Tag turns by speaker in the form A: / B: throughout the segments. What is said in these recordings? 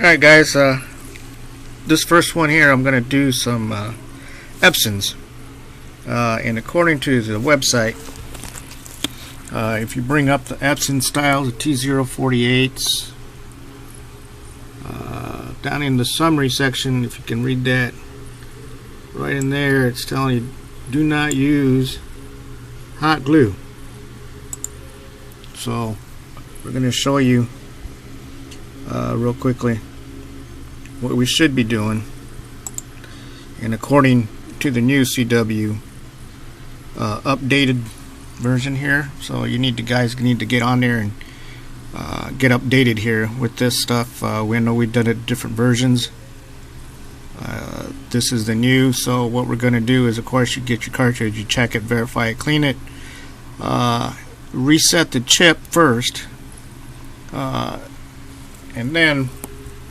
A: Alright guys, this first one here I'm going to do some Epsons, and according to the website, if you bring up the Epson styles, the T048s, down in the summary section, if you can read that, right in there it's telling you do not use hot glue. So we're going to show you real quickly what we should be doing, and according to the new CW updated version here, so you need to get on there and get updated here with this stuff. We know we've done it in different versions. This is the new, so what we're going to do is, of course, you get your cartridge, you check it, verify it, clean it, reset the chip first, and then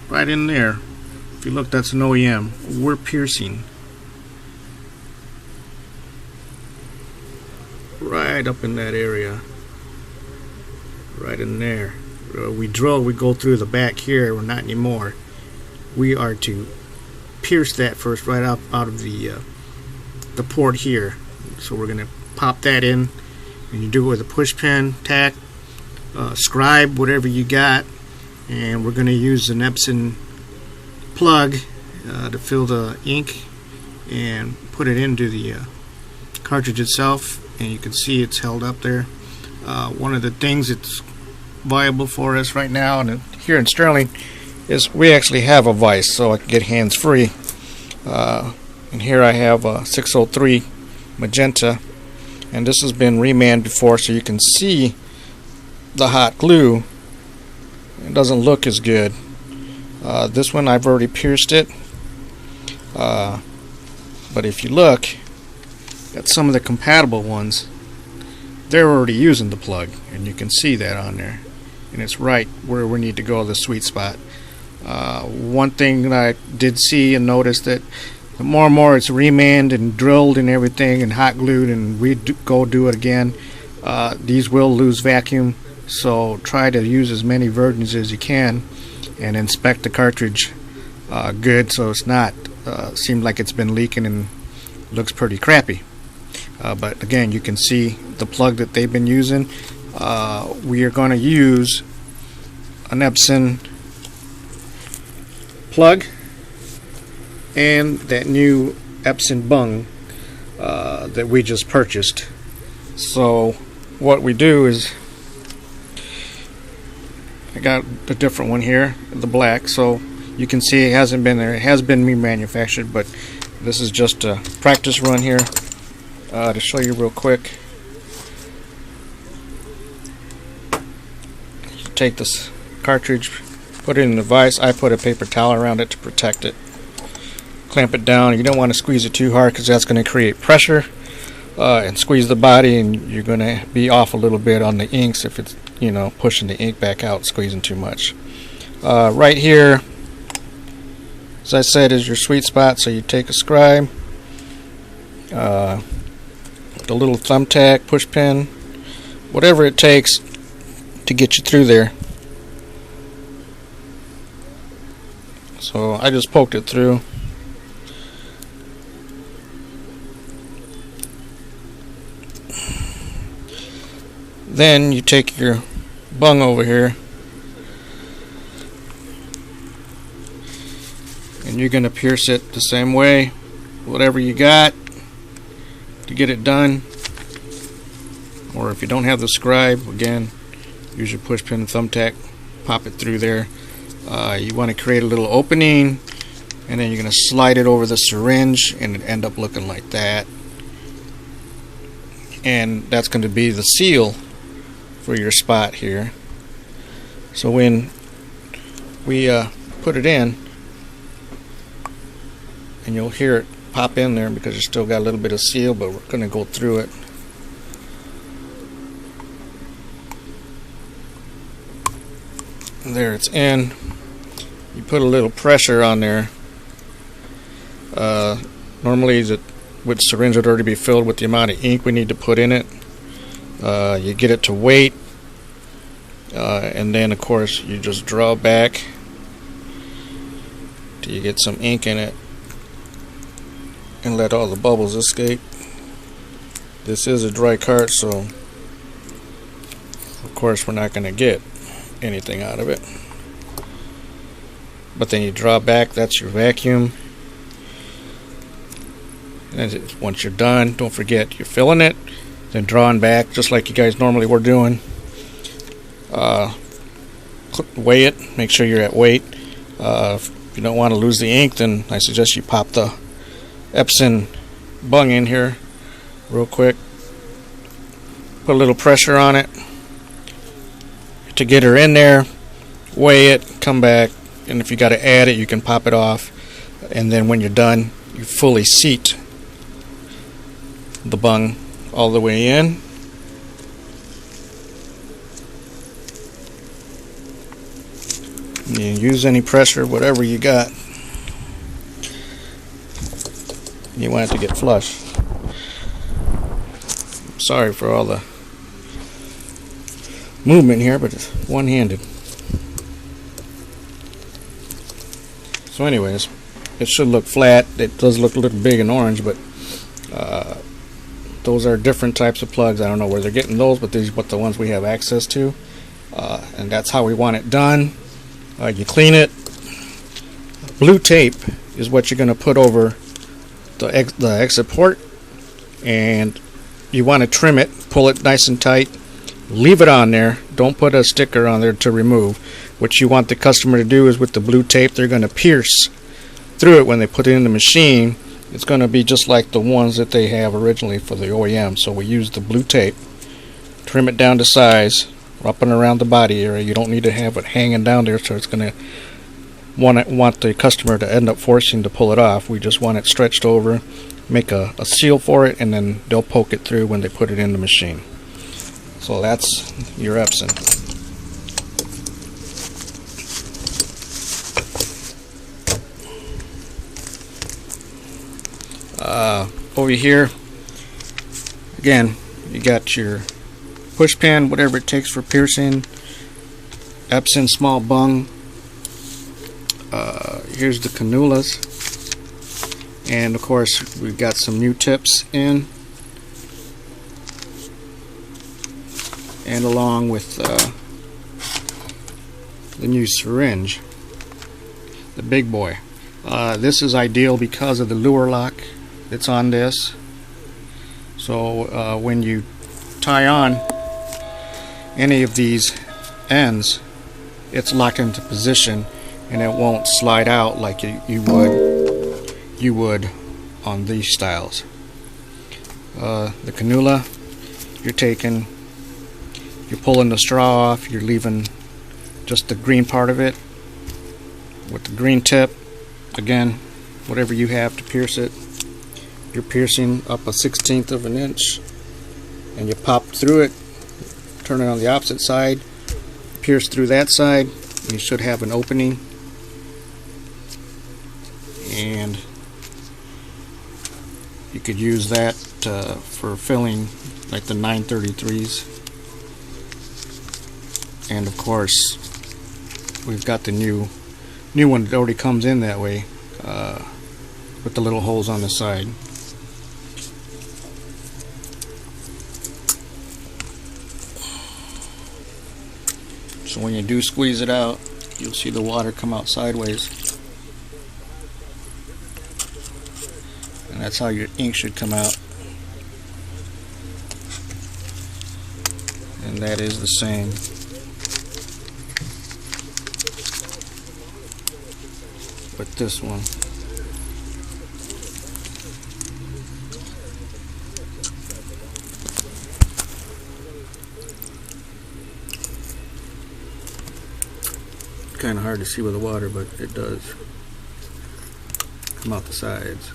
A: right in there, if you look, that's an OEM. We're piercing right up in that area, right in there. We drill, we go through the back here. We're not anymore. We are to pierce that first, right out of the port here. So we're going to pop that in, and you do it with a push pin, tack, scribe, whatever you got, and we're going to use an Epson plug to fill the ink and put it into the cartridge itself, and you can see it's held up there. One of the things that's viable for us right now and here in Sterling is we actually have a vise, so I can get hands free. And here I have a 603 magenta, and this has been remanned before, so you can see the hot glue. It doesn't look as good. This one I've already pierced it, but if you look at some of the compatible ones, they're already using the plug, and you can see that on there, and it's right where we need to go, the sweet spot. One thing that I did see and notice, that the more and more it's remanned and drilled and everything and hot glued, and we go do it again, these will lose vacuum. So try to use as many versions as you can and inspect the cartridge good, so it's not seems like it's been leaking and looks pretty crappy. But again, you can see the plug that they've been using. We are going to use an Epson plug and that new Epson bung that we just purchased. So what we do is, I got a different one here, the black, so you can see it hasn't been there. It has been remanufactured, but this is just a practice run here to show you real quick. You take this cartridge, put it in the vise. I put a paper towel around it to protect it. Clamp it down. You don't want to squeeze it too hard because that's going to create pressure and squeeze the body, and you're going to be off a little bit on the inks if it's, you know, pushing the ink back out, squeezing too much. Right here, as I said, is your sweet spot. So you take a scribe, the little thumbtack, push pin, whatever it takes to get you through there. So I just poked it through. Then you take your bung over here, and you're going to pierce it the same way, whatever you got to get it done. Or if you don't have the scribe, again, use your push pin and thumbtack, pop it through there. You want to create a little opening, and then you're going to slide it over the syringe, and it end up looking like that. And that's going to be the seal for your spot here. So when we put it in, and you'll hear it pop in there because you still got a little bit of seal, but we're going to go through it. And there it's in. You put a little pressure on there. Normally the syringe would already be filled with the amount of ink we need to put in it. You get it to weight, and then of course you just draw back You get some ink in it and let all the bubbles escape. This is a dry cart, so of course we're not going to get anything out of it. But then you draw back, that's your vacuum. And once you're done, don't forget you're filling it, then drawing back just like you guys normally were doing. Weigh it, make sure you're at weight. If you don't want to lose the ink, then I suggest you pop the Epson bung in here real quick. Put a little pressure on it to get her in there. Weigh it, come back, and if you got to add it, you can pop it off. And then when you're done, you fully seat the bung all the way in. You use any pressure, whatever you got. You want it to get flush. Sorry for all the movement here, but it's one-handed. So anyways, it should look flat. It does look a little big and orange, but those are different types of plugs. I don't know where they're getting those, but these are the ones we have access to. And that's how we want it done. You clean it. Blue tape is what you're going to put over the exit port, and you want to trim it, pull it nice and tight, leave it on there. Don't put a sticker on there to remove. What you want the customer to do is with the blue tape, they're going to pierce through it when they put it in the machine. It's going to be just like the ones that they have originally for the OEM. So we use the blue tape, trim it down to size, up and around the body area. You don't need to have it hanging down there, so it's going to want the customer to end up forcing to pull it off. We just want it stretched over, make a seal for it, and then they'll poke it through when they put it in the machine. So that's your Epson. Over here, again, you got your push pin, whatever it takes for piercing. Epson small bung. Here's the cannulas, and of course we've got some new tips in, and along with the new syringe, the big boy. This is ideal because of the lure lock that's on this. So when you tie on any of these ends, it's locked into position and it won't slide out like you would on these styles. The cannula, you're pulling the straw off, you're leaving just the green part of it with the green tip. Again, whatever you have to pierce it, you're piercing up a 1/16 of an inch, and you pop through it, turn it on the opposite side, pierce through that side, and you should have an opening. And you could use that for filling like the 933s. And of course we've got the new one that already comes in that way, with the little holes on the side. So when you do squeeze it out, you'll see the water come out sideways, and that's how your ink should come out. And that is the same. But this one, kind of hard to see with the water, but it does come out the sides.